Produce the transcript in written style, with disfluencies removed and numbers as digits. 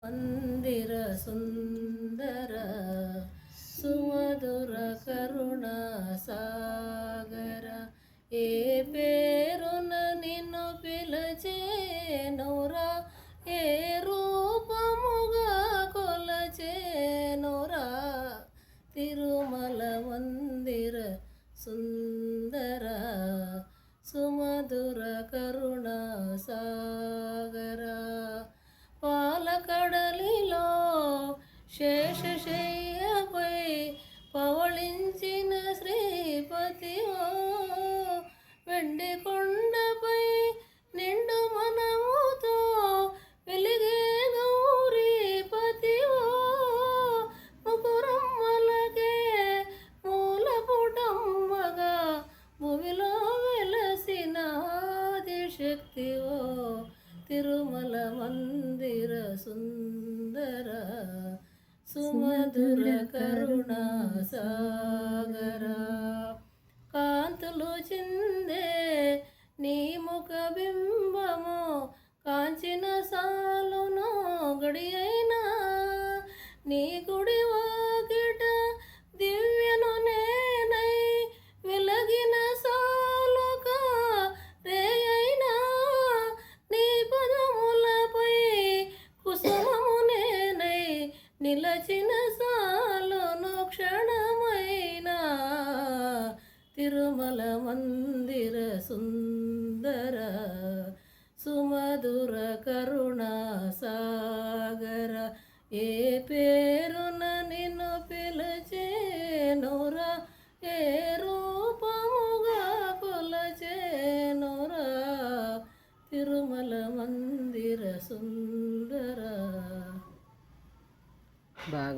మందిర సుందర సుమధుర కరుణా సాగర ఏ పేరున నిన్ను పిలచేనురా ఏ రూపముగా కొలచేనురా తిరుమల మందిర సుందర సుమధుర కరుణా సాగర పాలకడలిలో శేషశయ్యపై పవళించిన శ్రీపతివో వెండి కొండపై నిండు మనముతో వెలిగే గౌరీపతివో ముకురమ్మలకే మూలపుటమ్మగా భువిలో వెలసిన ఆదిశక్తివో తిరుమల మందిర సుందర సుమధుర కరుణా సాగర కాంతులు చిందే నీ ముఖ బింబము కాంచిన సాలును గడి అయినా నీ గుడి వాకిట దివ్యను నేనై వెలగిన సాలుక రేయైనా నీ పదములపై కుసుమము నేనై నిలచిన సాలును క్షణమైనా తిరుమల మందిర సుందర సుమధుర కరుణా సాగర ఏ పేరున నిన్ను పిలచేనురా ఏ రూపముగా కొలచేనురా తిరుమల మందిర సుందర. బాగా